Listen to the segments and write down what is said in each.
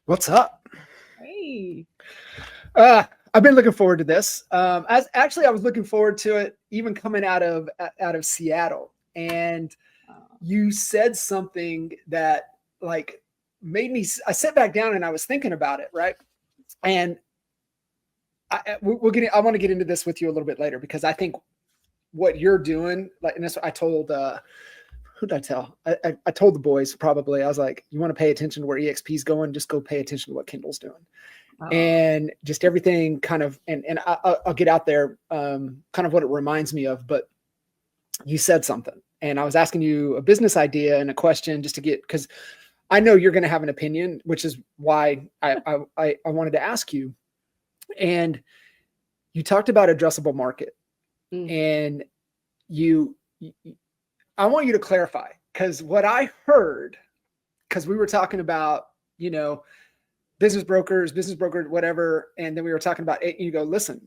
What's up? Hey. I've been looking forward to this. As actually, I was looking forward to it even coming out of Seattle. And you said something that like made me. I sat back down and I was thinking about it, right? And we'll get. I want to get into this with you a little bit later because I think what you're doing, like, and that's what I told. Who did I tell? I told the boys probably. I was like, you want to pay attention to where EXP's going, just go pay attention to what Kindle's doing. And just everything kind of, and I'll get out there, kind of what it reminds me of, but you said something and I was asking you a business idea and a question just to get, because I know you're going to have an opinion, which is why I wanted to ask you. And you talked about addressable market and I want you to clarify, because what I heard, because we were talking about, business brokers, whatever. And then we were talking about it. You go, listen,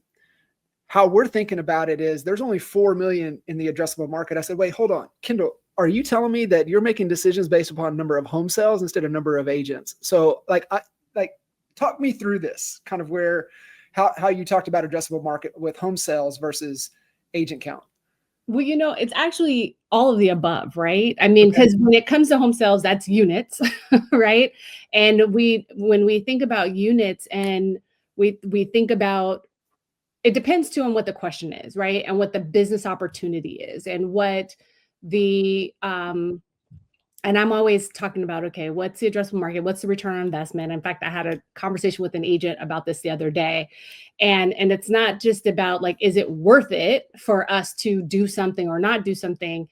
how we're thinking about it is there's only 4 million in the addressable market. I said, wait, hold on. Kendall, are you telling me that you're making decisions based upon number of home sales instead of number of agents? So talk me through this kind of how you talked about addressable market with home sales versus agent count. Well, it's actually all of the above, right? I mean, because when it comes to home sales, that's units, right? And when we think about units and we think about, it depends too on what the question is, right? And what the business opportunity is and what the, and I'm always talking about, okay, what's the addressable market? What's the return on investment? In fact, I had a conversation with an agent about this the other day. And it's not just about like, is it worth it for us to do something or not do something,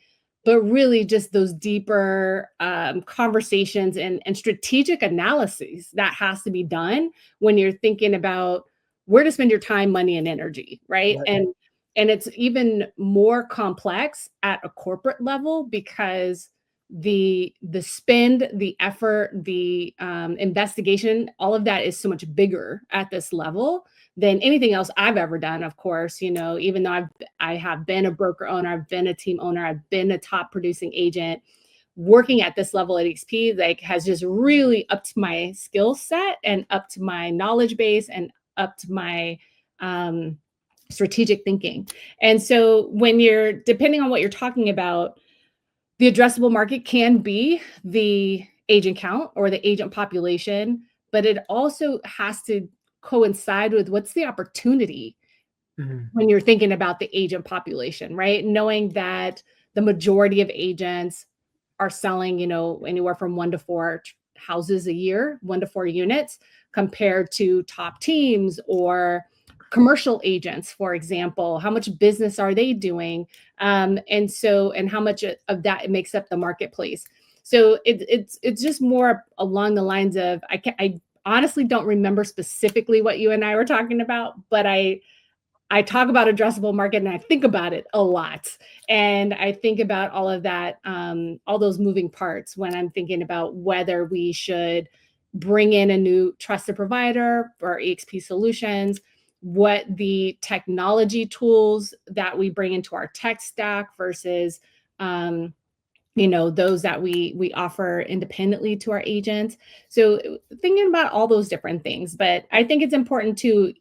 but really just those deeper conversations and strategic analyses that has to be done when you're thinking about where to spend your time, money, and energy, right? And it's even more complex at a corporate level because the spend, the effort, the investigation, all of that is so much bigger at this level than anything else I've ever done. Of course, even though I have been a broker owner, I've been a team owner, I've been a top producing agent, working at this level at XP has just really upped my skill set and up to my knowledge base and up to my strategic thinking. And so when depending on what you're talking about, the addressable market can be the agent count or the agent population, but it also has to coincide with what's the opportunity when you're thinking about the agent population, right? Knowing that the majority of agents are selling, anywhere from 1 to 4 houses a year, 1 to 4 units, compared to top teams or commercial agents, for example. How much business are they doing? And how much of that makes up the marketplace. So it's just more along the lines of, I honestly don't remember specifically what you and I were talking about, but I talk about addressable market and I think about it a lot. And I think about all of that, all those moving parts when I'm thinking about whether we should bring in a new trusted provider for EXP solutions, what the technology tools that we bring into our tech stack versus, those that we offer independently to our agents. So thinking about all those different things, but I think it's important to,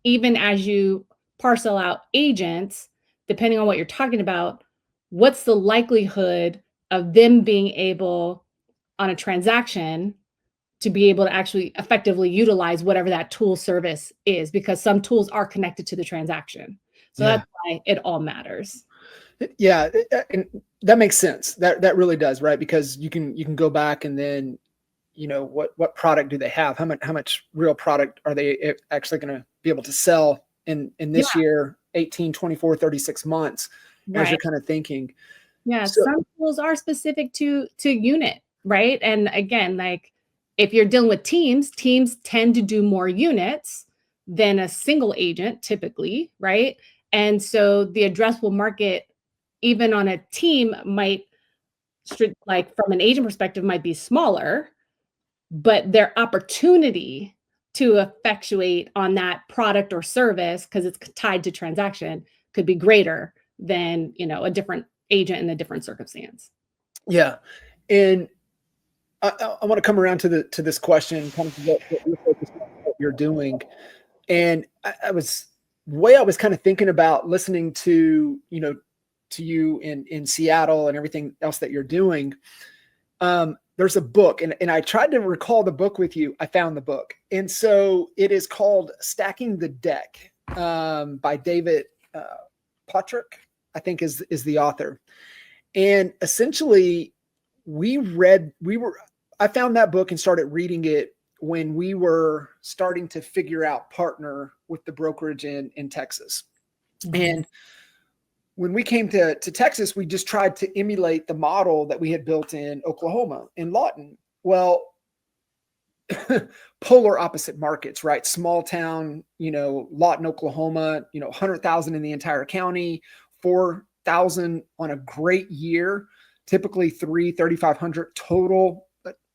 even as you parcel out agents, depending on what you're talking about, what's the likelihood of them being able on a transaction to be able to actually effectively utilize whatever that tool service is, because some tools are connected to the transaction. So that's why it all matters. Yeah. And that makes sense. That really does, right? Because you can go back and then, what product do they have? How much real product are they actually going to be able to sell in this year, 18, 24, 36 months, as you're kind of thinking. Yeah. So, some tools are specific to unit, right? And again, like if you're dealing with teams tend to do more units than a single agent typically, right? And so the addressable market, even on a team, might, like from an agent perspective, might be smaller, but their opportunity to effectuate on that product or service, because it's tied to transaction, could be greater than, a different agent in a different circumstance. Yeah. And I want to come around to this question, kind of what you're focused on, what you're doing. And I was the way I was kind of thinking about listening to, to you in Seattle and everything else that you're doing. There's a book, and I tried to recall the book with you. I found the book. And so it is called Stacking the Deck, by David Patrick, I think is the author. And essentially I found that book and started reading it when we were starting to figure out partner with the brokerage in Texas. Mm-hmm. And when we came to Texas, we just tried to emulate the model that we had built in Oklahoma, in Lawton. Well, polar opposite markets, right? Small town, Lawton, Oklahoma, 100,000 in the entire county, 4,000 on a great year, typically 3,500 total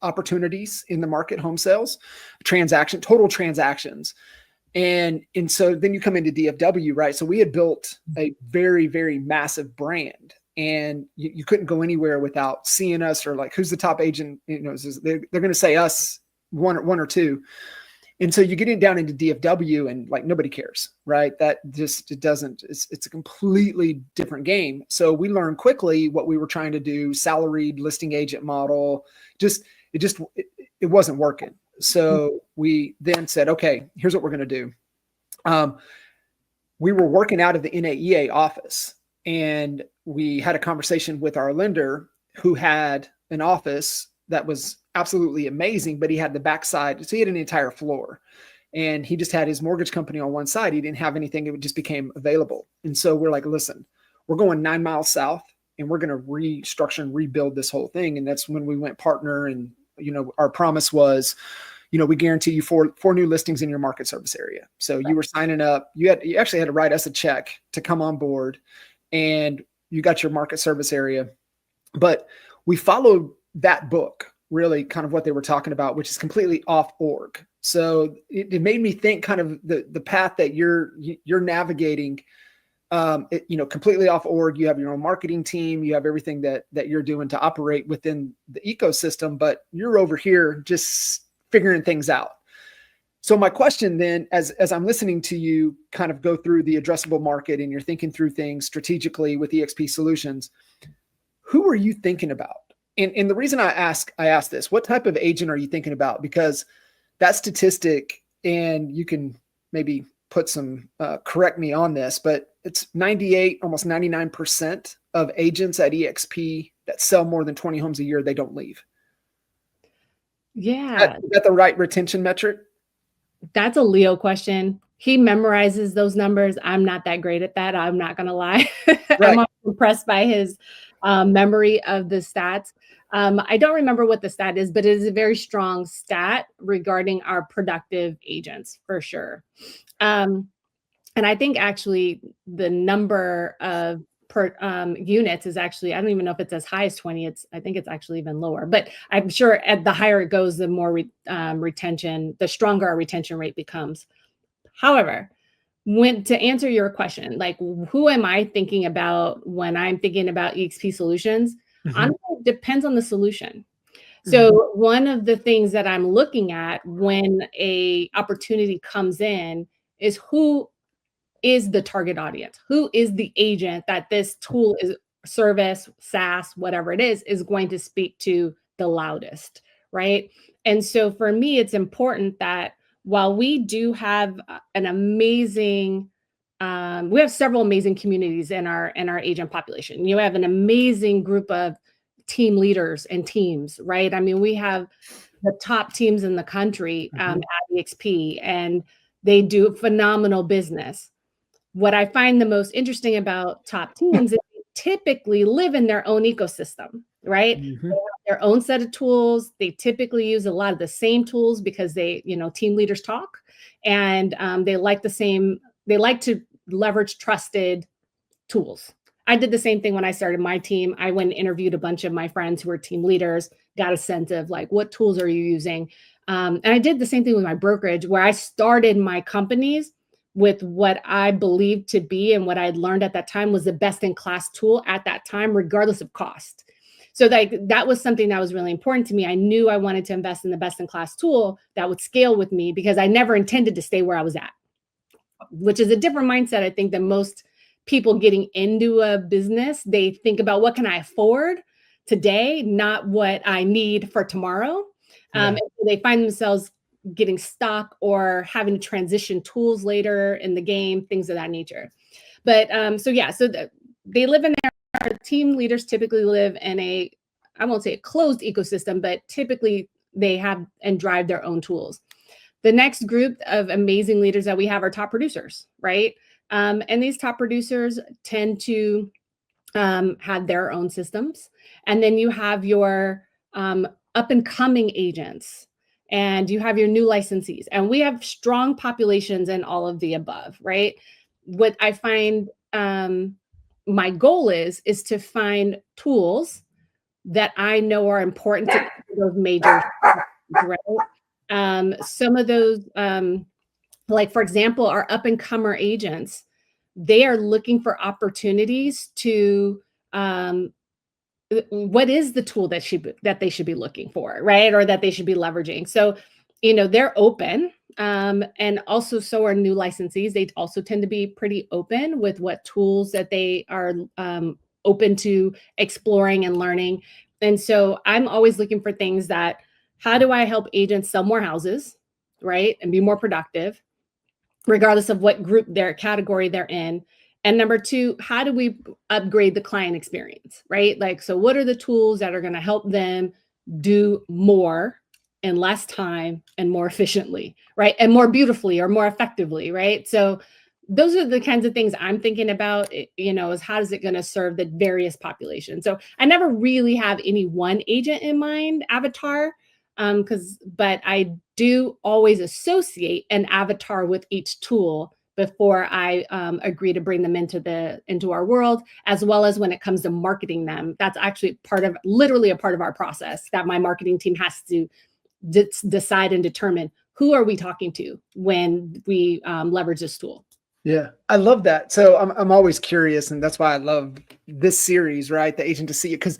opportunities in the market, home sales, total transactions. And so then you come into DFW, right? So we had built a very, very massive brand, and you couldn't go anywhere without seeing us, or like, who's the top agent? They're going to say us, one or two. And so you get down into DFW and like nobody cares, right? That just, it's a completely different game. So we learned quickly what we were trying to do, salaried listing agent model, it wasn't working. So we then said, okay, here's what we're going to do. We were working out of the NAEA office, and we had a conversation with our lender, who had an office that was absolutely amazing, but he had the backside. So he had an entire floor, and he just had his mortgage company on one side. He didn't have anything. It just became available. And so we're like, listen, we're going 9 miles south, and we're going to restructure and rebuild this whole thing. And that's when we went partner. And, our promise was, we guarantee you four new listings in your market service area. So you were signing up, you actually had to write us a check to come on board, and you got your market service area. But we followed that book, really kind of what they were talking about, which is completely off org. So it made me think kind of the path that you're navigating, completely off org. You have your own marketing team, you have everything that you're doing to operate within the ecosystem, but you're over here just figuring things out. So my question then, as I'm listening to you kind of go through the addressable market, and you're thinking through things strategically with EXP Solutions, who are you thinking about? And the reason I ask this, what type of agent are you thinking about? Because that statistic, and you can maybe put some, correct me on this, but it's 98, almost 99% of agents at EXP that sell more than 20 homes a year, they don't leave. Yeah. Is that the right retention metric? That's a Leo question. He memorizes those numbers. I'm not that great at that. I'm not going to lie. Right. I'm impressed by his memory of the stats. I don't remember what the stat is, but it is a very strong stat regarding our productive agents, for sure. And I think actually the number of units is actually, I don't even know if it's as high as 20. I think it's actually even lower, but I'm sure at the higher it goes, the more retention, the stronger our retention rate becomes. However, to answer your question, like, who am I thinking about when I'm thinking about EXP Solutions? Mm-hmm. Honestly, it depends on the solution. So one of the things that I'm looking at when a opportunity comes in is, who is the target audience? Who is the agent that this tool is, service, SaaS, whatever it is going to speak to the loudest, right? And so for me, it's important that while we do have an amazing, we have several amazing communities in our agent population. You have an amazing group of team leaders and teams, right? I mean, we have the top teams in the country at EXP, and they do phenomenal business. What I find the most interesting about top teams is they typically live in their own ecosystem, right? Mm-hmm. They have their own set of tools. They typically use a lot of the same tools because team leaders talk, and they like to leverage trusted tools. I did the same thing when I started my team. I went and interviewed a bunch of my friends who were team leaders, got a sense of like, what tools are you using? And I did the same thing with my brokerage, where I started my companies with what I believed to be, and what I had learned at that time was the best in class tool at that time, regardless of cost. So like that was something that was really important to me. I knew I wanted to invest in the best in class tool that would scale with me because I never intended to stay where I was at, which is a different mindset, I think, than most people getting into a business. They think about what can I afford today, not what I need for tomorrow. And so they find themselves getting stuck or having to transition tools later in the game, things of that nature. But they live in our team leaders typically live in a, I won't say a closed ecosystem, but typically they have and drive their own tools. The next group of amazing leaders that we have are top producers, right? And these top producers tend to have their own systems. And then you have your up and coming agents, and you have your new licensees. And we have strong populations in all of the above, right? What I find my goal is to find tools that I know are important to those major, right? Some of those, like for example, our up and comer agents, they are looking for opportunities to what is the tool that they should be looking for, right? Or that they should be leveraging. So, they're open. And also so are new licensees. They also tend to be pretty open with what tools that they are open to exploring and learning. And so I'm always looking for things that, how do I help agents sell more houses, right? And be more productive, regardless of what group their category they're in. And number two, how do we upgrade the client experience, right? Like, so what are the tools that are going to help them do more in less time and more efficiently, right? And more beautifully or more effectively, right? So those are the kinds of things I'm thinking about, is how is it going to serve the various populations? So I never really have any one agent in mind, avatar, but I do always associate an avatar with each tool before I agree to bring them into our world, as well as when it comes to marketing them. That's actually literally a part of our process that my marketing team has to decide and determine who are we talking to when we leverage this tool. Yeah, I love that. So I'm always curious, and that's why I love this series, right? The Agent to See It, because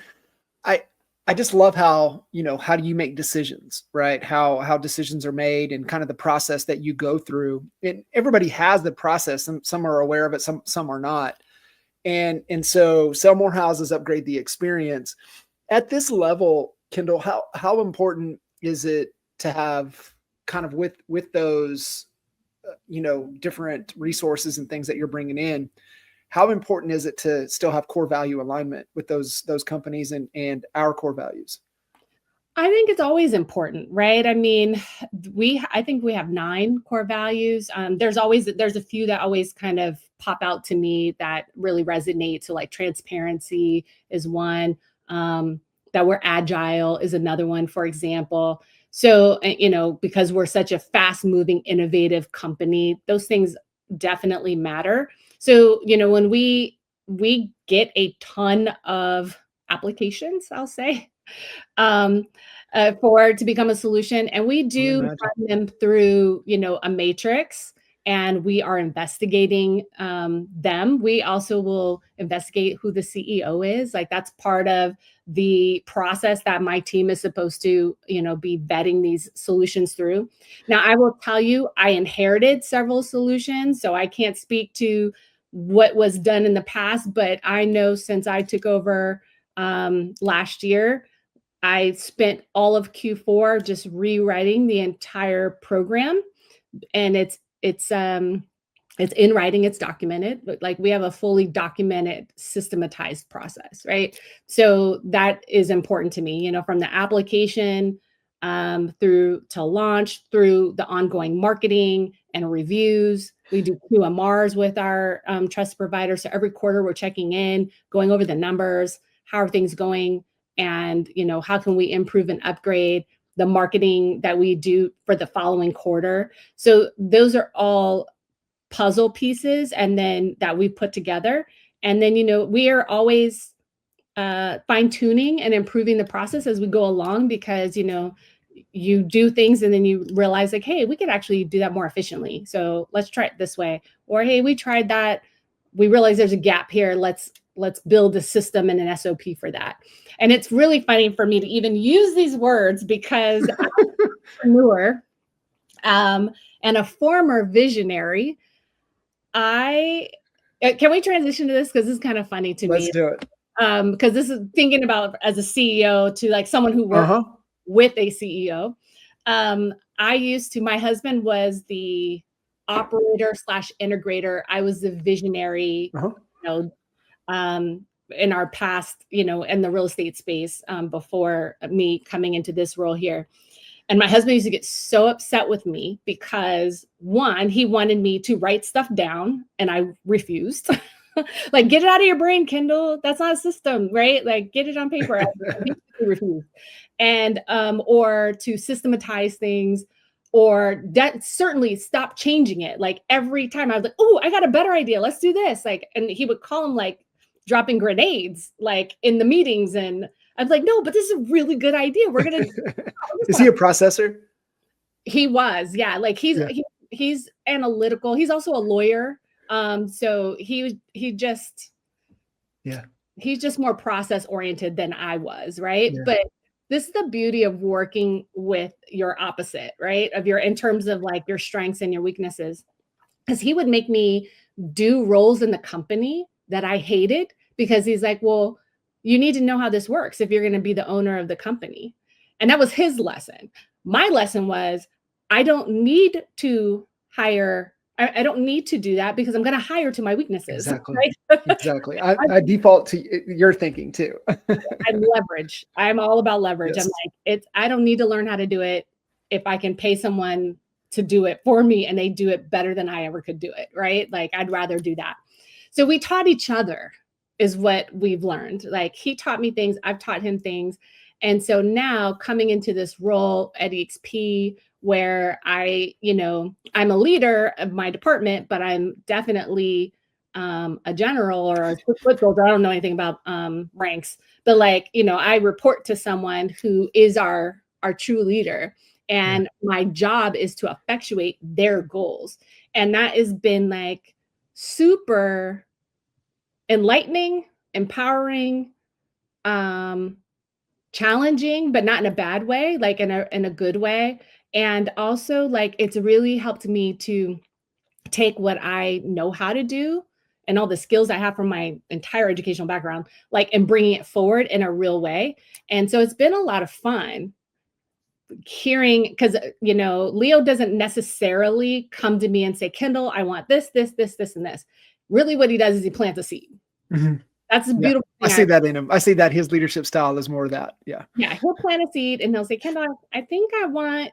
I just love how, how do you make decisions, right? How decisions are made and kind of the process that you go through. And everybody has the process, and some are aware of it, some are not. And so sell more houses, upgrade the experience. At this level, Kendall, how important is it to have kind of with those different resources and things that you're bringing in, how important is it to still have core value alignment with those companies and our core values? I think it's always important, right? I mean, I think we have 9 core values. There's a few that always kind of pop out to me that really resonate. So like transparency is one, that we're agile is another one, for example. So, because we're such a fast moving, innovative company, those things definitely matter. So, when we get a ton of applications, I'll say, to become a solution, and we do run them through, a matrix, and we are investigating them. We also will investigate who the CEO is. Like that's part of the process that my team is supposed to, be vetting these solutions through. Now, I will tell you, I inherited several solutions, so I can't speak to what was done in the past, but I know since I took over last year, I spent all of Q4 just rewriting the entire program, and it's in writing, it's documented, but like we have a fully documented, systematized process, right? So that is important to me, from the application through to launch, through the ongoing marketing and reviews. We do QMRs with our trust provider. So every quarter we're checking in, going over the numbers, how are things going, and how can we improve and upgrade the marketing that we do for the following quarter. So those are all puzzle pieces, and then that we put together. And then, we are always fine tuning and improving the process as we go along, because, you do things and then you realize like, hey, we could actually do that more efficiently. So let's try it this way. Or, hey, we tried that. We realize there's a gap here. Let's let's build a system and an SOP for that. And it's really funny for me to even use these words because I'm an entrepreneur and a former visionary. Can we transition to this? Because this is kind of funny to Let's me. do it. Because this is thinking about as a CEO to like someone who worked with a CEO. My husband was the operator / integrator. I was the visionary, in our past, in the real estate space before me coming into this role here. And my husband used to get so upset with me because one, he wanted me to write stuff down and I refused. Like, get it out of your brain, Kendall. That's not a system, right? Like, get it on paper. I refused. And or to systematize things, or that certainly stop changing it. Like every time I was like, oh, I got a better idea. Let's do this. Like, and he would call them like dropping grenades, like in the meetings. And I was like, no, but this is a really good idea. We're gonna. Is he a processor? He was, yeah. Like he's analytical. He's also a lawyer. So he's just more process oriented than I was, right? Yeah. But this is the beauty of working with your opposite, right? In terms of like your strengths and your weaknesses. Because he would make me do roles in the company that I hated because he's like, well, you need to know how this works if you're going to be the owner of the company. And that was his lesson. My lesson was, I don't need to hire. I don't need to do that because I'm going to hire to my weaknesses. Exactly. Right? Exactly. I default to your thinking too. I'm leverage. I'm all about leverage. Yes. I'm like, I don't need to learn how to do it if I can pay someone to do it for me and they do it better than I ever could do it. Right. Like I'd rather do that. So we taught each other is what we've learned. Like he taught me things, I've taught him things. And so now coming into this role at EXP where I'm a leader of my department, but I'm definitely a general or a foot soldier. I don't know anything about ranks, but I report to someone who is our true leader. And my job is to effectuate their goals. And that has been like super enlightening, empowering, challenging, but not in a bad way, like in a good way. And also like, it's really helped me to take what I know how to do and all the skills I have from my entire educational background, and bringing it forward in a real way. And so it's been a lot of fun hearing, because, Leo doesn't necessarily come to me and say, Kendall, I want this, and this. Really what he does is he plants a seed. Mm-hmm. That's a beautiful thing. I see that in him. I see that his leadership style is more of that. Yeah. Yeah. He'll plant a seed and he'll say, Kendall, I think I want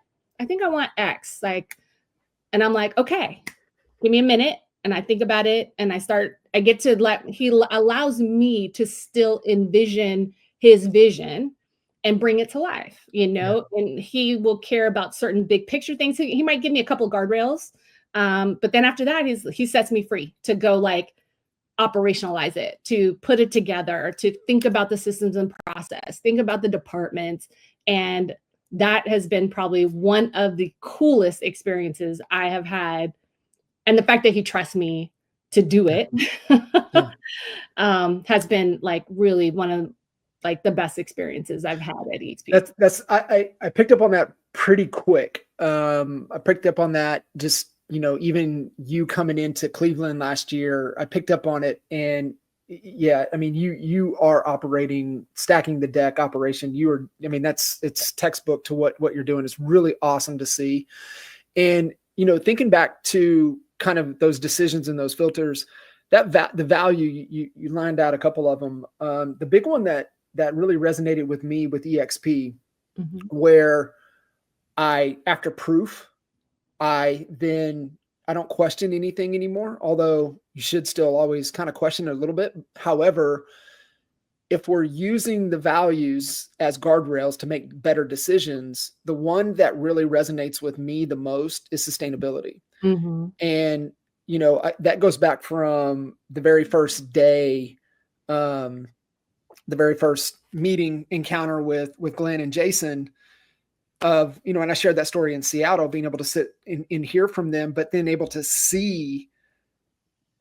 X. And I'm like, okay, give me a minute. And I think about it and he allows me to still envision his vision and bring it to life, and he will care about certain big picture things. He might give me a couple of guardrails. But then after that, he sets me free to go operationalize it, to put it together, to think about the systems and process, think about the departments. And that has been probably one of the coolest experiences I have had. And the fact that he trusts me to do it has been really one of the best experiences I've had at EXP. I picked up on that pretty quick. I picked up on that just, even you coming into Cleveland last year, I picked up on it. And yeah, I mean, you are operating, stacking the deck operation. It's textbook to what you're doing. It's really awesome to see. And, thinking back to kind of those decisions and those filters, the value, you lined out a couple of them. The big one that really resonated with me with EXP, where after proof, I don't question anything anymore, although you should still always kind of question it a little bit. However, if we're using the values as guardrails to make better decisions, the one that really resonates with me the most is sustainability. Mm-hmm. And, that goes back from the very first day, the very first meeting encounter with Glenn and Jason and I shared that story in Seattle, being able to sit and hear from them, but then able to see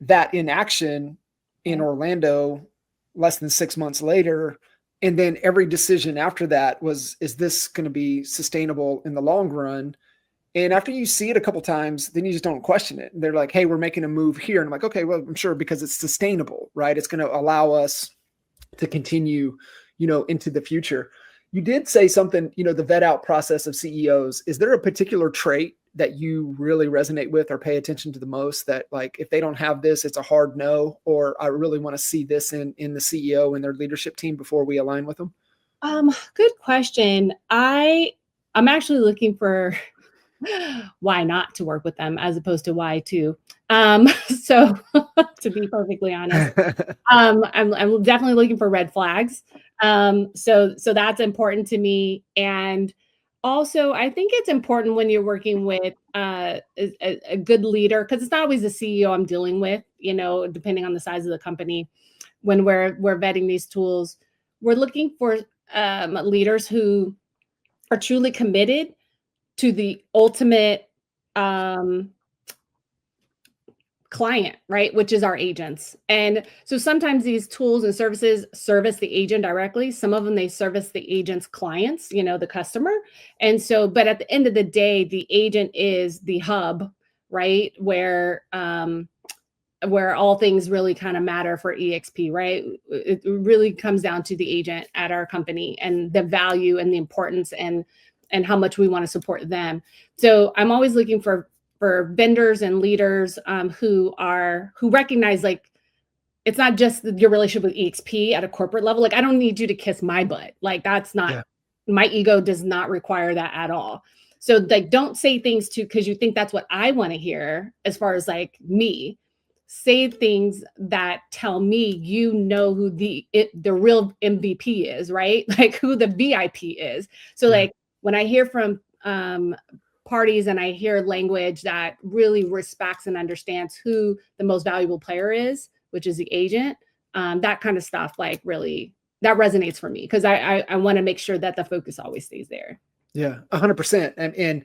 that in action in Orlando less than 6 months later. And then every decision after that was, is this going to be sustainable in the long run? And after you see it a couple times, then you just don't question it. They're like, hey, we're making a move here. And I'm like, okay, well, I'm sure, because it's sustainable, right? It's going to allow us to continue, into the future. You did say something, the vet out process of CEOs. Is there a particular trait that you really resonate with or pay attention to the most, that like, if they don't have this, it's a hard no, or I really want to see this in the CEO and their leadership team before we align with them? Good question. I'm actually looking for why not to work with them as opposed to why to. So to be perfectly honest, I'm definitely looking for red flags. So that's important to me. And also, I think it's important when you're working with a good leader, because it's not always the CEO I'm dealing with, depending on the size of the company. When we're vetting these tools, we're looking for leaders who are truly committed to the ultimate client, right? Which is our agents. And so sometimes these tools and services service the agent directly. Some of them, they service the agent's clients, the customer. And so, but at the end of the day, the agent is the hub, right? Where all things really kind of matter for EXP, right? It really comes down to the agent at our company and the value and the importance and how much we want to support them. So I'm always looking for vendors and leaders who recognize, like, it's not just your relationship with EXP at a corporate level. Like, I don't need you to kiss my butt. Like, that's not, my ego does not require that at all. So like, don't say things because you think that's what I want to hear as far as like me. Say things that tell me, who the real MVP is, right? Like who the VIP is. So like when I hear from parties and I hear language that really respects and understands who the most valuable player is, which is the agent, that kind of stuff, like really, that resonates for me, because I want to make sure that the focus always stays there. Yeah, 100%. And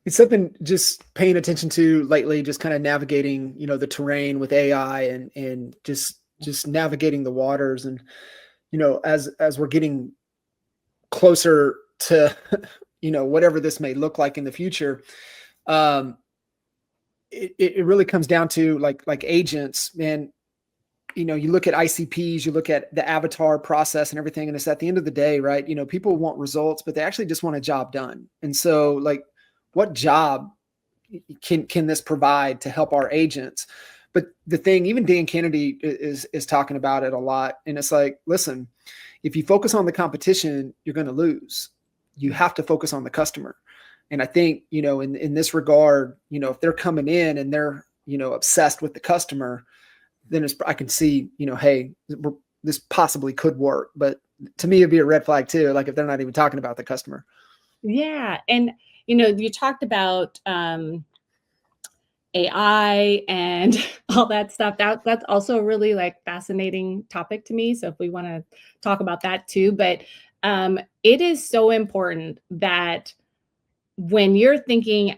it's something just paying attention to lately, just kind of navigating, the terrain with AI and just navigating the waters. And, as we're getting closer to, whatever this may look like in the future, it really comes down to like agents, man. You look at ICPs, you look at the avatar process and everything, and it's at the end of the day, right? People want results, but they actually just want a job done. And so like, what job can this provide to help our agents? But the thing, even Dan Kennedy is talking about it a lot. And it's like, listen, if you focus on the competition, you're going to lose. You have to focus on the customer. And I think, in this regard, if they're coming in and they're, obsessed with the customer, then I can see, hey, this possibly could work. But to me, it'd be a red flag too. Like if they're not even talking about the customer. Yeah. And, you talked about AI and all that stuff. That's also a really like fascinating topic to me. So if we want to talk about that too, but it is so important that when you're thinking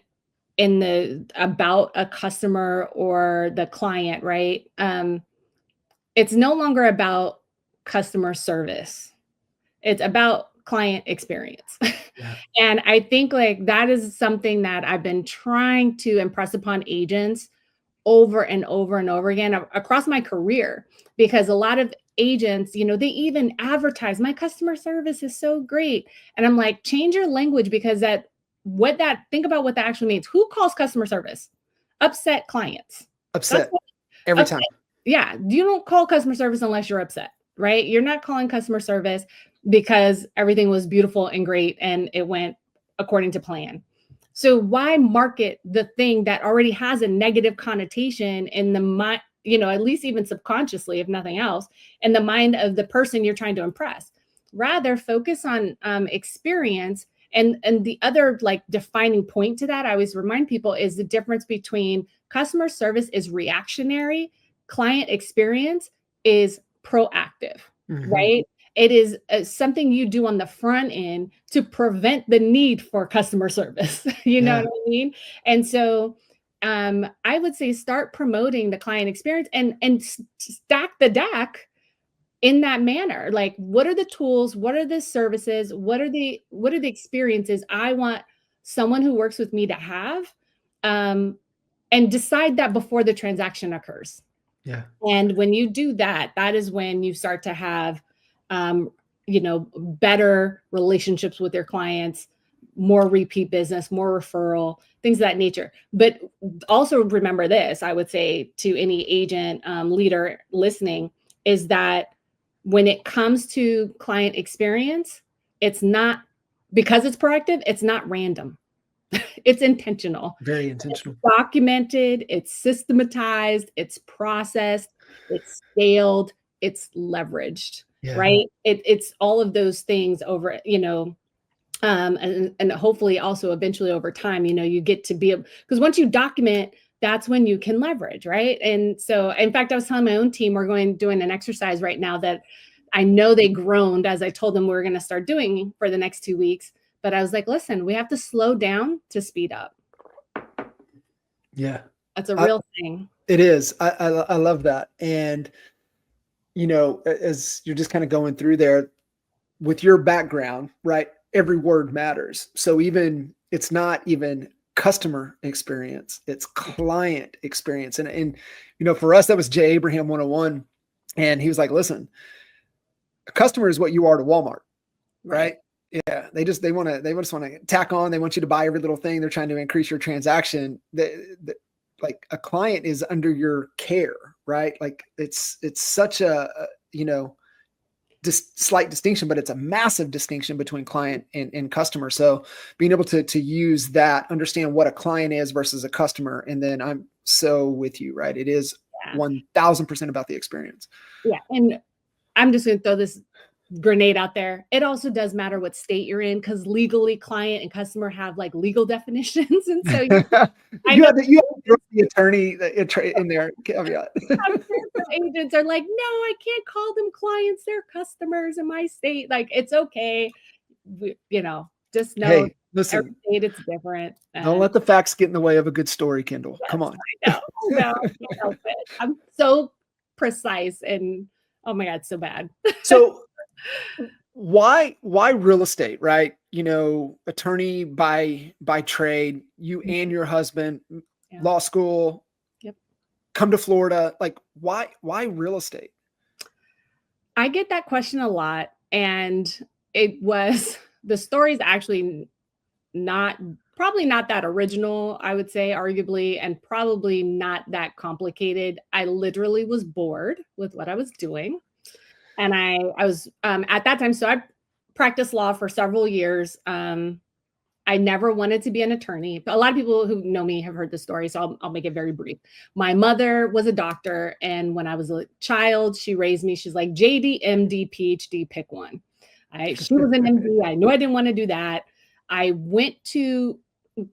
about a customer or the client, right? It's no longer about customer service. It's about client experience. Yeah. And I think like that is something that I've been trying to impress upon agents over and over and over again across my career, because a lot of agents, they even advertise, my customer service is so great. And I'm like, change your language, because think about what that actually means. Who calls customer service? Upset clients. Upset every time. Yeah. You don't call customer service unless you're upset, right? You're not calling customer service because everything was beautiful and great and it went according to plan. So why market the thing that already has a negative connotation in the mind, at least even subconsciously, if nothing else, in the mind of the person you're trying to impress? Rather focus on experience. And the other like defining point to that, I always remind people, is the difference between customer service is reactionary, client experience is proactive, right? It is something you do on the front end to prevent the need for customer service. You know what I mean? And so I would say start promoting the client experience and stack the deck in that manner. Like, what are the tools? What are the services? What are the experiences I want someone who works with me to have? And decide that before the transaction occurs. Yeah. And when you do that, that is when you start to have, better relationships with your clients, more repeat business, more referral, things of that nature. But also remember this, I would say to any agent, leader listening, is that when it comes to client experience, it's not, because it's proactive, it's not random. It's intentional. Very intentional. It's documented, it's systematized, it's processed, it's scaled, it's leveraged, Yeah. right? It's all of those things over, and hopefully also eventually over time, you get to be, because once you document, that's when you can leverage, right? And so, in fact, I was telling my own team, we're doing an exercise right now that I know they groaned as I told them we were going to start doing for the next 2 weeks. But I was like, listen, we have to slow down to speed up. Yeah. That's a real thing. It is. I love that. And, as you're just kind of going through there with your background, right? Every word matters. So it's not even customer experience, it's client experience. And for us, that was Jay Abraham 101. And he was like, listen, a customer is what you are to Walmart, right? Yeah, they just want to tack on. They want you to buy every little thing. They're trying to increase your transaction. Like a client is under your care, right? Like it's such a slight distinction, but it's a massive distinction between client and customer. So being able to use that, understand what a client is versus a customer, and then I'm so with you, right? It is 1000% about the experience. Yeah, and I'm just going to throw this grenade out there. It also does matter what state you're in, because legally client and customer have like legal definitions. And so you have the attorney in there caveat. Agents are like, no, I can't call them clients. They're customers in my state. Like, it's okay. Just know, hey, listen, every state it's different. Don't let the facts get in the way of a good story, Kendall. Yes, come on. I know. No, I can't help it. I'm so precise and oh my God, so bad. So why real estate, right? Attorney by trade, you and your husband, law school, come to Florida. Like why real estate? I get that question a lot. And the story is actually probably not that original, I would say, arguably, and probably not that complicated. I literally was bored with what I was doing. And I was at that time, so I practiced law for several years. I never wanted to be an attorney. But a lot of people who know me have heard the story, so I'll make it very brief. My mother was a doctor, and when I was a child, she raised me. She's like, JD, MD, PhD, pick one. She was an MD. I knew I didn't want to do that. I went to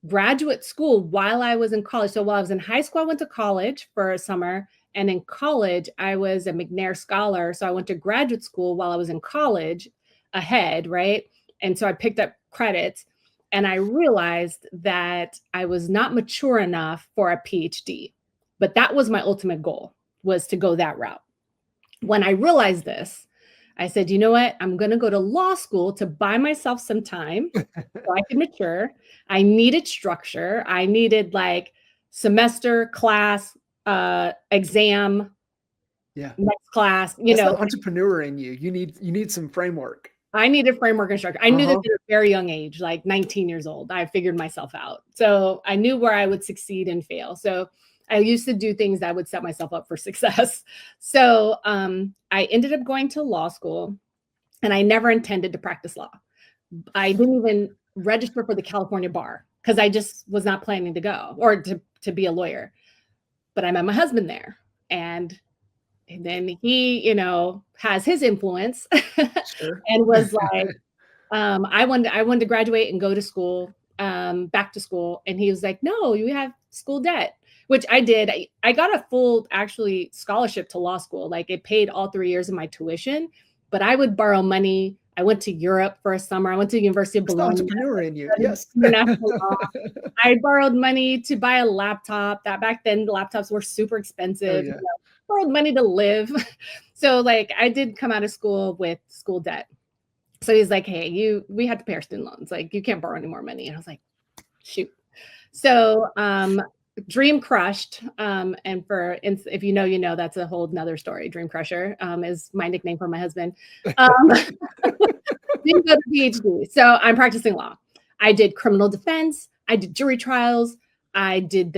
graduate school while I was in college. So while I was in high school, I went to college for a summer. And in college, I was a McNair scholar. So I went to graduate school while I was in college ahead, right? And so I picked up credits. And I realized that I was not mature enough for a PhD. But that was my ultimate goal, was to go that route. When I realized this, I said, you know what? I'm going to go to law school to buy myself some time so I can mature. I needed structure. I needed like semester, class, exam, next class. That's the entrepreneur in you. You need some framework. I needed framework and structure. I knew this at a very young age, like 19 years old. I figured myself out. So I knew where I would succeed and fail. So I used to do things that would set myself up for success. So I ended up going to law school, and I never intended to practice law. I didn't even register for the California bar because I just was not planning to go or to be a lawyer. But I met my husband there, and then he, has his influence and was like, I wanted to graduate and go to school, back to school. And he was like, no, you have school debt, which I did. I got a full actually scholarship to law school. Like it paid all 3 years of my tuition, but I would borrow money. I went to Europe for a summer. I went to the University of It's the Bologna. entrepreneur in you. Yes. International law. I borrowed money to buy a laptop. That back then the laptops were super expensive. Oh, yeah. Borrowed money to live. So like I did come out of school with school debt. So he's like, hey, we had to pay our student loans. Like you can't borrow any more money. And I was like, shoot. So dream crushed. And if you know, that's a whole nother story. Dream crusher is my nickname for my husband. Didn't go to PhD. So I'm practicing law. I did criminal defense. I did jury trials. I did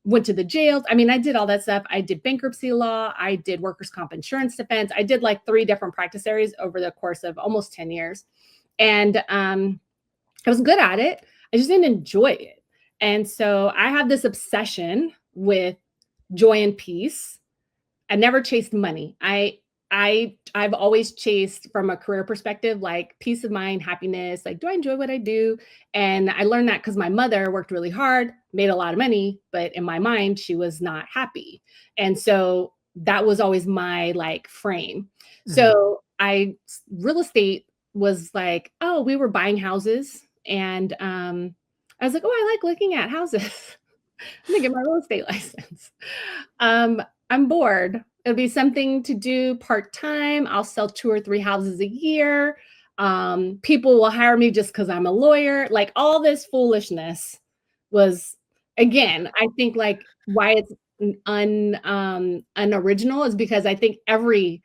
went to the jails. I mean, I did all that stuff. I did bankruptcy law. I did workers' comp insurance defense. I did like 3 different practice areas over the course of almost 10 years. And I was good at it. I just didn't enjoy it. And so I have this obsession with joy and peace. I never chased money. I've always chased from a career perspective, like peace of mind, happiness, like, do I enjoy what I do? And I learned that because my mother worked really hard, made a lot of money, but in my mind, she was not happy. And so that was always my like frame. Mm-hmm. So real estate was like, oh, we were buying houses. And I was like, oh, I like looking at houses. I'm gonna get my real estate license. I'm bored. It'll be something to do part-time. I'll sell 2 or 3 houses a year. People will hire me just because I'm a lawyer. Like all this foolishness was, again, I think like why it's unoriginal is because I think every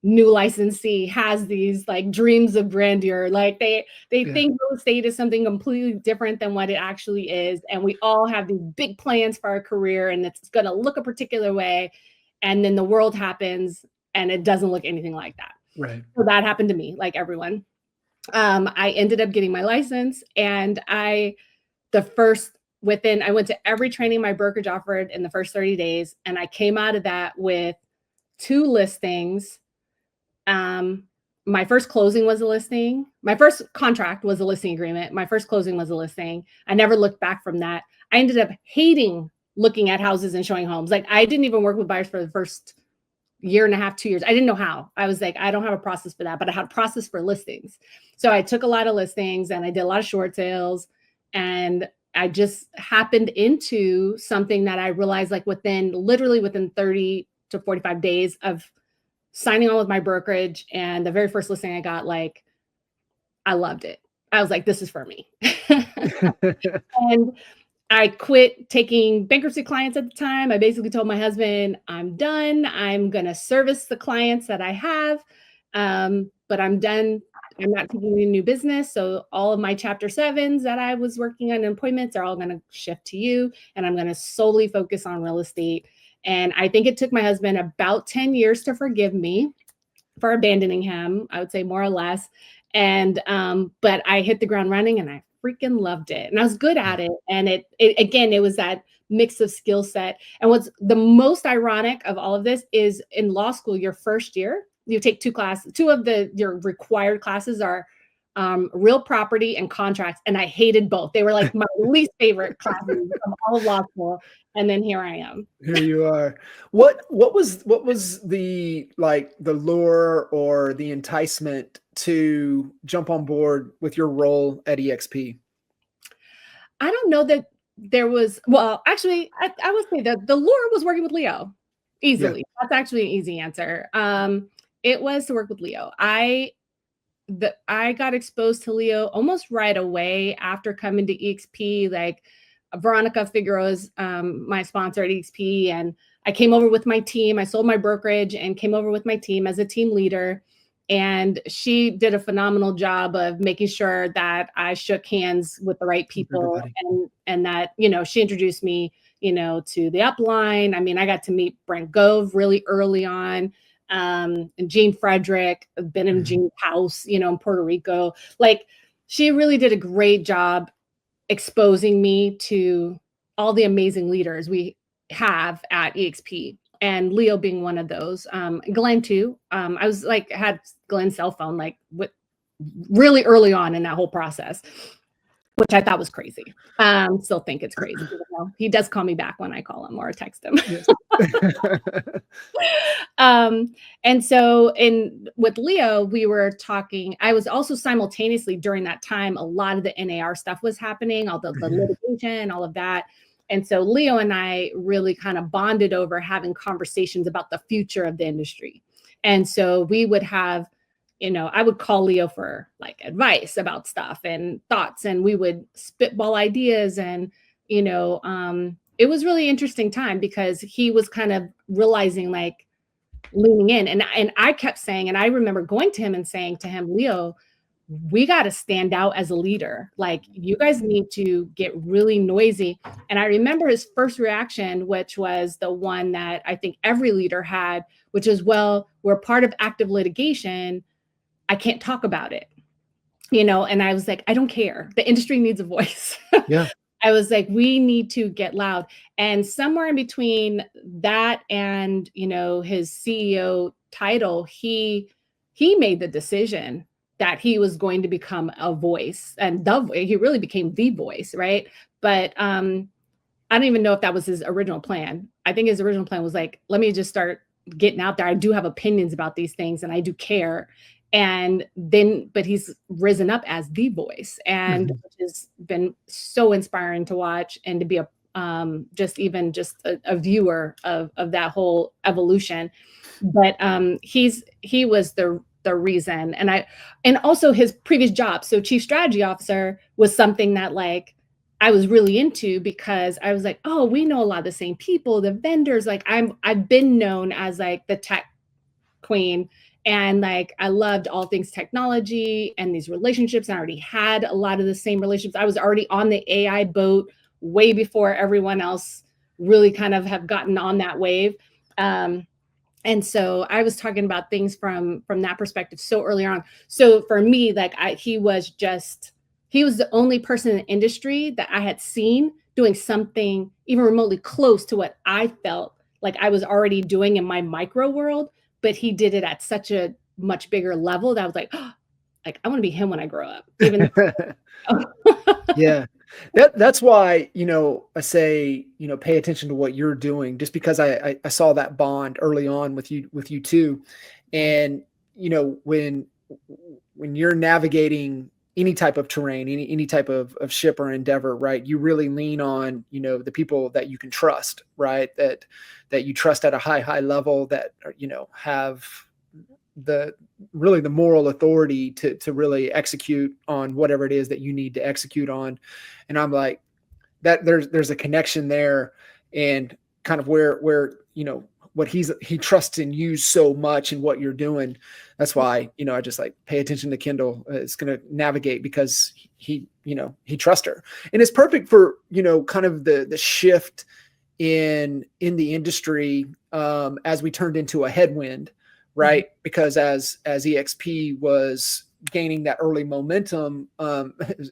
new licensee has these like dreams of grandeur. Like they think real estate is something completely different than what it actually is. And we all have these big plans for our career and it's going to look a particular way. And then the world happens and it doesn't look anything like that. Right. So that happened to me, like everyone. I ended up getting my license and I went to every training my brokerage offered in the first 30 days. And I came out of that with 2 listings. My first closing was a listing. My first contract was a listing agreement. My first closing was a listing. I never looked back from that. I ended up hating looking at houses and showing homes. Like I didn't even work with buyers for the first 1.5 years, 2 years. I didn't know how. I was like, I don't have a process for that, but I had a process for listings. So I took a lot of listings and I did a lot of short sales. And I just happened into something that I realized like literally within 30 to 45 days of signing on with my brokerage. And the very first listing I got, like, I loved it. I was like, this is for me. And I quit taking bankruptcy clients at the time. I basically told my husband, I'm done. I'm going to service the clients that I have. But I'm done. I'm not taking any new business. So all of my chapter 7s that I was working on appointments are all going to shift to you. And I'm going to solely focus on real estate. And I think it took my husband about 10 years to forgive me for abandoning him, I would say more or less. And, but I hit the ground running and I freaking loved it. And I was good at it. And it was that mix of skill set. And what's the most ironic of all of this is in law school, your first year, you take 2 classes. 2 of your required classes are real property and contracts. And I hated both. They were like my least favorite classes of all of law school. And then here I am. Here you are. What was the lure or the enticement to jump on board with your role at EXP? I don't know that there was, well, actually, I would say that the lure was working with Leo easily. Yeah. That's actually an easy answer. It was to work with Leo. I got exposed to Leo almost right away after coming to EXP. Like Veronica Figueroa is my sponsor at EXP, and I came over with my team. I sold my brokerage and came over with my team as a team leader. And she did a phenomenal job of making sure that I shook hands with the right people and that, she introduced me, to the upline. I mean, I got to meet Brent Gove really early on. And Jean Frederick, been in Jean's house, in Puerto Rico. Like she really did a great job exposing me to all the amazing leaders we have at EXP. And Leo being one of those, Glenn too. I was had Glenn's cell phone, really early on in that whole process. which I thought was crazy. Still think it's crazy. He does call me back when I call him or text him. Yes. And so with Leo, we were talking. I was also simultaneously during that time, a lot of the NAR stuff was happening, all the litigation, all of that. And so Leo and I really kind of bonded over having conversations about the future of the industry. And so we would have, I would call Leo for like advice about stuff and thoughts, and we would spitball ideas. And, it was really interesting time because he was kind of realizing, like, leaning in. And I kept saying, and I remember going to him and saying to him, Leo, we got to stand out as a leader. Like, you guys need to get really noisy. And I remember his first reaction, which was the one that I think every leader had, which is, well, we're part of active litigation. I can't talk about it. And I was like, I don't care. The industry needs a voice. Yeah. I was like, we need to get loud. And somewhere in between that and, his CEO title, he made the decision that he was going to become a voice, and he really became the voice, right? But I don't even know if that was his original plan. I think his original plan was like, let me just start getting out there. I do have opinions about these things and I do care. But he's risen up as the voice, and which has been so inspiring to watch and to be just a viewer of that whole evolution. But he was the reason. And also his previous job, so chief strategy officer, was something that, like, I was really into, because I was like, oh, we know a lot of the same people, the vendors. Like, I've been known as like the tech queen. And like, I loved all things technology and these relationships. And I already had a lot of the same relationships. I was already on the AI boat way before everyone else really kind of have gotten on that wave. And so I was talking about things from that perspective so early on. So for me, like, he was the only person in the industry that I had seen doing something even remotely close to what I felt like I was already doing in my micro world. But he did it at such a much bigger level that I was like, oh, like, I want to be him when I grow up. Even Yeah. That's why, I say, pay attention to what you're doing, just because I saw that bond early on with you too. And, when you're navigating any type of terrain, any type of ship or endeavor, right, you really lean on, the people that you can trust, right, that you trust at a high level, that, have the moral authority to really execute on whatever it is that you need to execute on. And I'm like, that there's a connection there, and kind of where what he trusts in you so much and what you're doing. That's why, I just like pay attention to Kendall. It's going to navigate because he trusts her. And it's perfect for, kind of the shift in the industry, as we turned into a headwind, right? Mm-hmm. Because as EXP was gaining that early momentum, that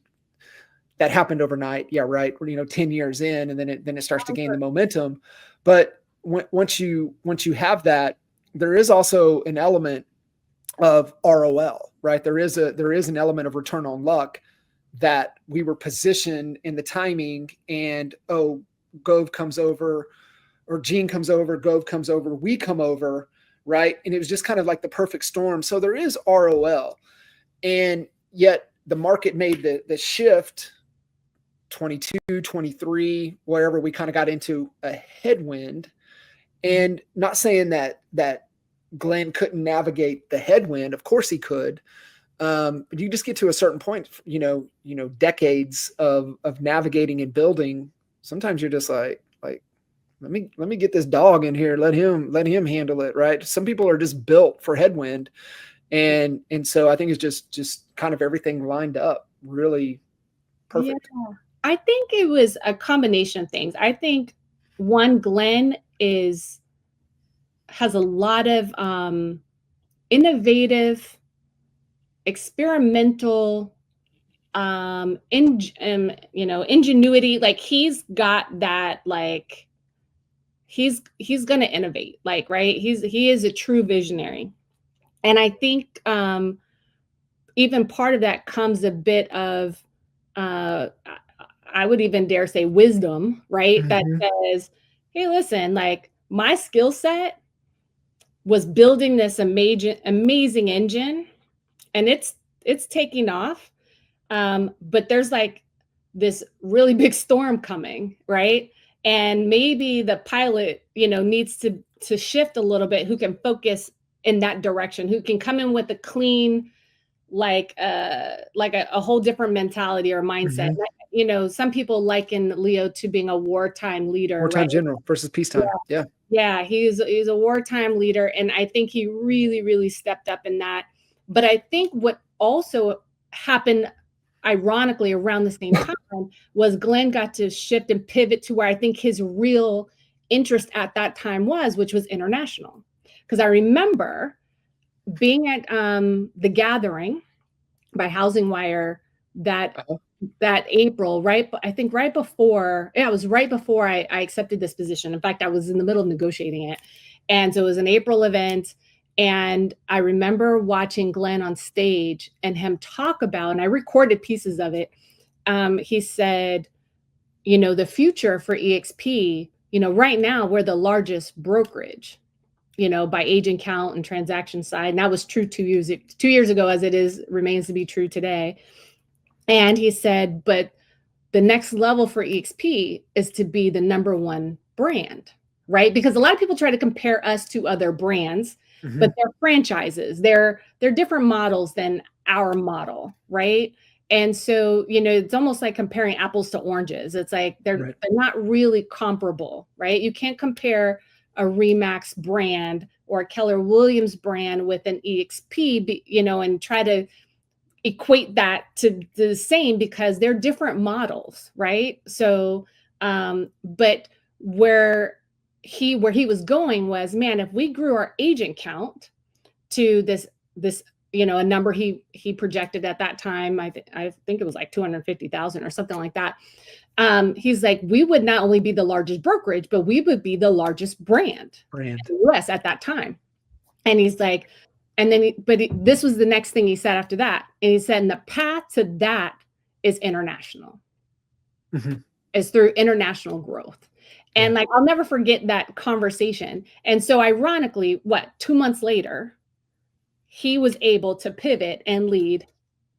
happened overnight. Yeah. Right. 10 years in, and then it starts to gain the momentum. But once you have that, there is also an element of ROL, right? There is an element of return on luck, that we were positioned in the timing, and Gove comes over, or Gene comes over, Gove comes over, we come over, right? And it was just kind of like the perfect storm. So there is ROL, and yet the market made the shift 22, 23, wherever we kind of got into a headwind. And not saying that Glenn couldn't navigate the headwind. Of course he could. But you just get to a certain point, decades of navigating and building. Sometimes you're just like, let me get this dog in here. Let him handle it. Right. Some people are just built for headwind. And so I think it's just kind of everything lined up really perfect. Yeah. I think it was a combination of things. I think, one, Glenn has a lot of innovative, experimental, ingenuity. Like, he's got that, like, he's gonna innovate, like, right? He is a true visionary. And I think even part of that comes a bit of I would even dare say wisdom, right? That Mhm. says, hey, listen, like my skill set was building this amazing engine, and it's taking off. But there's like this really big storm coming, right? And maybe the pilot, needs to shift a little bit, who can focus in that direction, who can come in with a clean, like a whole different mentality or mindset. Mhm. Some people liken Leo to being a wartime leader, right? Wartime general versus Yeah. peacetime. Yeah. Yeah, he's a wartime leader, and I think he really, really stepped up in that. But I think what also happened, ironically, around the same time, was Glenn got to shift and pivot to where I think his real interest at that time was, which was international. Because I remember being at the gathering by Housing Wire that Uh-huh. that April, right? I think right before, yeah, it was right before I accepted this position. In fact, I was in the middle of negotiating it. And so it was an April event. And I remember watching Glenn on stage and him talk about, and I recorded pieces of it. He said, the future for EXP, right now we're the largest brokerage, by agent count and transaction side. And that was true 2 years ago, as it remains to be true today. And he said, but the next level for EXP is to be the number one brand, right? Because a lot of people try to compare us to other brands, but Mhm. they're franchises. They're different models than our model, right? And so, it's almost like comparing apples to oranges. It's like they're Right. not really comparable, right? You can't compare a Remax brand or a Keller Williams brand with an EXP, and try to equate that to the same, because they're different models, right? So, but where he was going was, man, if we grew our agent count to this, a number he projected at that time, I think it was like 250,000 or something like that. He's like, we would not only be the largest brokerage, but we would be the largest brand Brand. in the US at that time. And he's like, and then, this was the next thing he said after that. And he said, and the path to that is international, Mhm. is through international growth. Yeah. And like, I'll never forget that conversation. And so, ironically, 2 months later, he was able to pivot and lead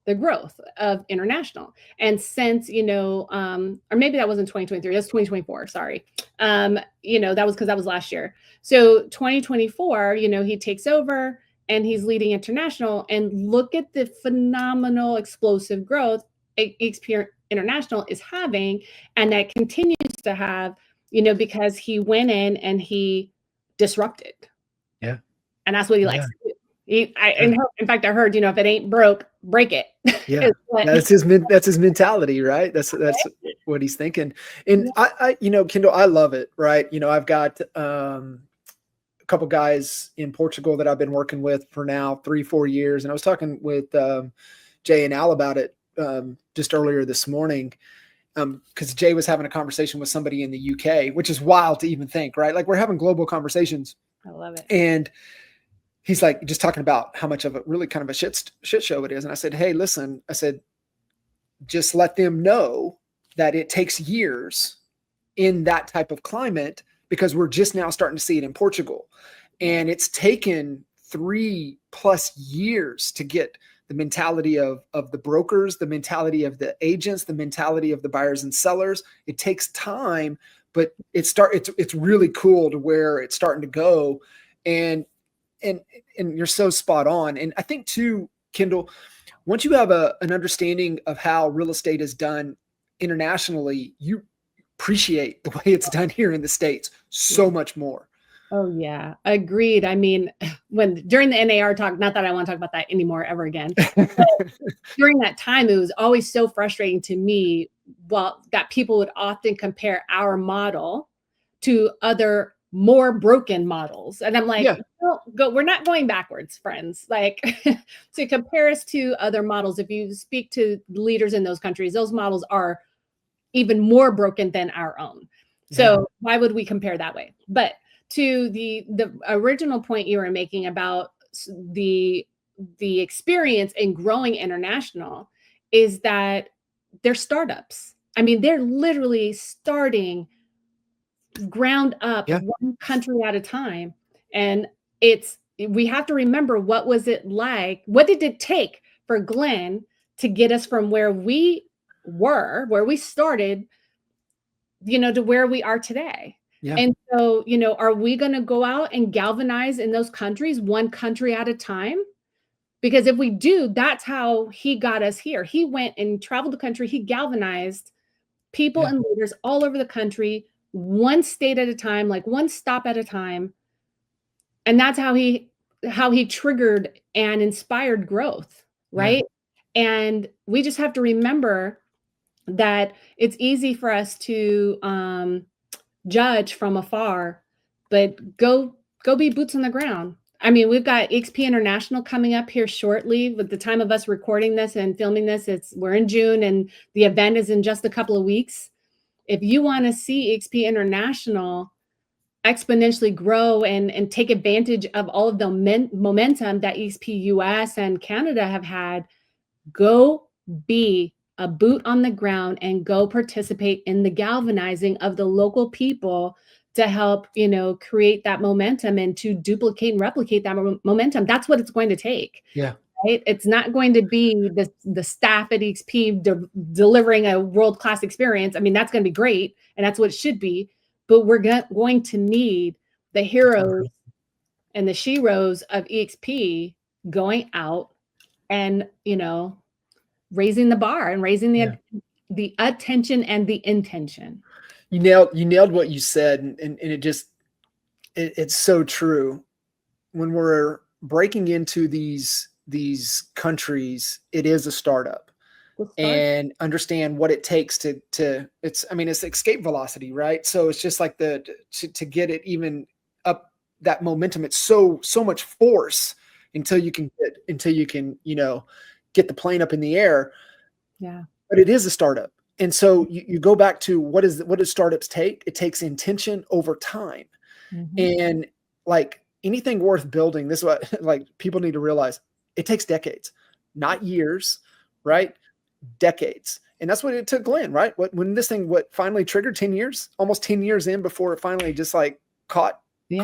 the growth of international. And since, or maybe that wasn't 2023, that's 2024, sorry. That was because that was last year. So 2024, he takes over and he's leading international, and look at the phenomenal explosive growth EXP International is having, and that continues to have, because he went in and he disrupted. Yeah. And that's what he likes Yeah. to do. In Yeah. fact, I heard, if it ain't broke, break it. Yeah. That's his mentality, right? That's what he's thinking. And Yeah. Kendall, I love it, right? I've got a couple guys in Portugal that I've been working with for now 3-4 years, and I was talking with Jay and Al about it just earlier this morning, because Jay was having a conversation with somebody in the UK, which is wild to even think, right? Like, we're having global conversations, I love it. and he's like just talking about how much of a really kind of a shit show it is. And I said, hey, listen, I said, just let them know that it takes years in that type of climate, because we're just now starting to see it in Portugal. And it's taken 3+ years to get the mentality of the brokers, the mentality of the agents, the mentality of the buyers and sellers. It takes time, but it's really cool to where it's starting to go. And you're so spot on. And I think too, Kendall, once you have an understanding of how real estate is done internationally, you appreciate the way it's done here in the States so much more. Oh yeah, agreed. I mean, during the NAR talk, not that I want to talk about that anymore ever again, but during that time, it was always so frustrating to me. Well, that people would often compare our model to other more broken models, and I'm like, Yeah. we're not going backwards, friends. Like, to compare us to other models, if you speak to leaders in those countries, those models are even more broken than our own. So Yeah. why would we compare that way? But to the original point you were making about the experience in growing international, is that they're startups. I mean, they're literally starting ground up Yeah. one country at a time. And we have to remember, what was it like? What did it take for Glenn to get us from where we were, where we started, to where we are today? Yeah. And so, are we going to go out and galvanize in those countries, one country at a time? Because if we do, that's how he got us here. He went and traveled the country. He galvanized people Yeah. and leaders all over the country, one state at a time, like one stop at a time. And that's how he triggered and inspired growth, Yeah. right? And we just have to remember that it's easy for us to judge from afar, but go be boots on the ground. I mean, we've got XP International coming up here shortly. With the time of us recording this and filming this, we're in June, and the event is in just a couple of weeks. If you want to see XP International exponentially grow and take advantage of all of the momentum that XP US and Canada have had, go be a boot on the ground and go participate in the galvanizing of the local people to help, create that momentum and to duplicate and replicate that momentum. That's what it's going to take. Yeah. Right? It's not going to be the staff at XP delivering a world-class experience. I mean, that's going to be great, and that's what it should be. But we're going to need the heroes and the sheroes of EXP going out and, raising the bar and raising the attention and the intention. You nailed what you said, and it's so true. When we're breaking into these countries, it is a startup. And understand what it takes to it's escape velocity, right? So it's just like to get it even up, that momentum, it's so much force until you can get the plane up in the air. Yeah. But it is a startup. And so you go back to what does startups take? It takes intention over time. Mm-hmm. And like anything worth building, this is what like people need to realize, it takes decades, not years, right? Decades. And that's what it took Glenn, right? When this thing finally triggered, 10 years, almost 10 years in before it finally just like caught